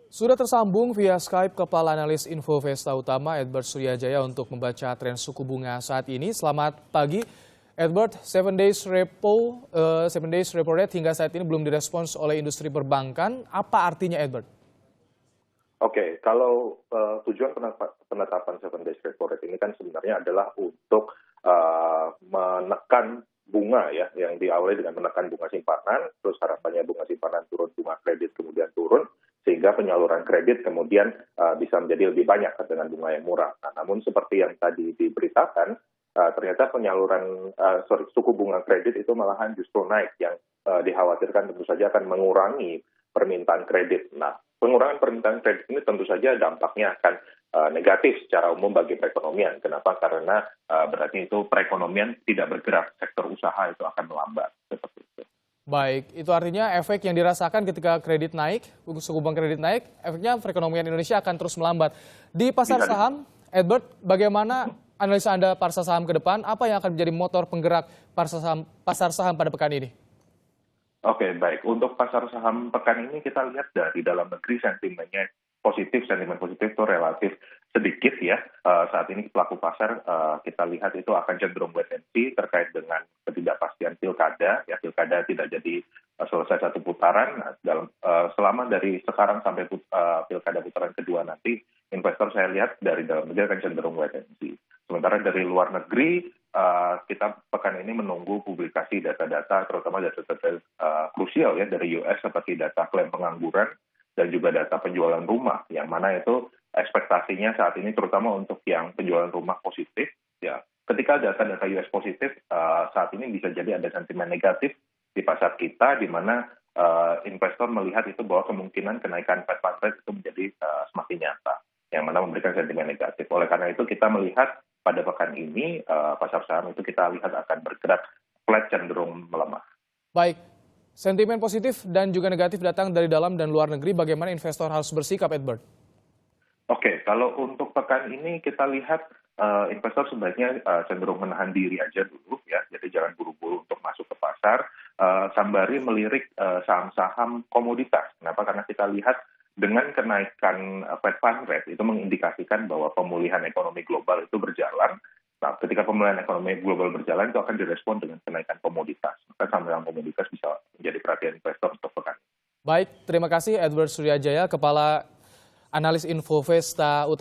Sudah tersambung via Skype Kepala Analis Infovesta Utama Edward Suryajaya untuk membaca tren suku bunga saat ini. Selamat pagi, Edward. 7 days repo rate hingga saat ini belum direspons oleh industri perbankan. Apa artinya, Edward? Oke, kalau tujuan penetapan 7 days repo rate ini kan sebenarnya adalah untuk menekan bunga ya, yang diawali dengan menekan bunga simpanan, terus harapannya bunga simpanan turun, bunga kredit kemudian turun, sehingga penyaluran kredit kemudian bisa menjadi lebih banyak dengan bunga yang murah. Nah, namun seperti yang tadi diberitakan, ternyata penyaluran suku bunga kredit itu malahan justru naik, yang dikhawatirkan tentu saja akan mengurangi permintaan kredit. Nah, pengurangan permintaan kredit ini tentu saja dampaknya akan negatif secara umum bagi perekonomian. Kenapa? Karena berarti itu perekonomian tidak bergerak, sektor usaha itu akan melambat. Seperti itu. Baik, itu artinya efek yang dirasakan ketika kredit naik, suku bunga kredit naik, efeknya perekonomian Indonesia akan terus melambat. Di pasar saham, Edward, bagaimana analisa Anda pasar saham ke depan? Apa yang akan menjadi motor penggerak pasar saham pada pekan ini? Oke, baik. Untuk pasar saham pekan ini kita lihat dari dalam negeri sentimen positif itu relatif sedikit ya. Saat ini pelaku pasar kita lihat itu akan cenderung wait and see terkait dengan ketidakpastian pilkada. Ya, pilkada tidak jadi selesai satu putaran. Selama dari sekarang sampai pilkada putaran kedua nanti, investor saya lihat dari dalam negeri akan cenderung wait and see. Sementara dari luar negeri, kita pekan ini menunggu publikasi data-data, terutama data-data krusial ya dari US seperti data klaim pengangguran dan juga data penjualan rumah, yang mana itu ekspektasinya saat ini terutama untuk yang penjualan rumah positif. Ya, ketika data-data US positif, saat ini bisa jadi ada sentimen negatif di pasar kita, di mana investor melihat itu bahwa kemungkinan kenaikan Fed Fund Rate itu menjadi semakin nyata, yang mana memberikan sentimen negatif. Oleh karena itu kita melihat pada pekan ini pasar saham itu kita lihat akan bergerak flat cenderung melemah. Baik, sentimen positif dan juga negatif datang dari dalam dan luar negeri. Bagaimana investor harus bersikap, Edward? Oke, kalau untuk pekan ini kita lihat investor sebaiknya cenderung menahan diri aja dulu ya, jadi jangan buru-buru untuk masuk ke pasar. Sambari melirik saham-saham komoditas. Kenapa? Karena kita lihat dengan kenaikan Fed Fund Rate itu mengindikasikan bahwa pemulihan ekonomi global itu berjalan. Nah, ketika pemulihan ekonomi global berjalan itu akan direspon dengan kenaikan komoditas. Maka saham komoditas bisa menjadi perhatian investor untuk pekan. Baik, terima kasih Edward Suryajaya, Kepala Analis Infovesta Utama.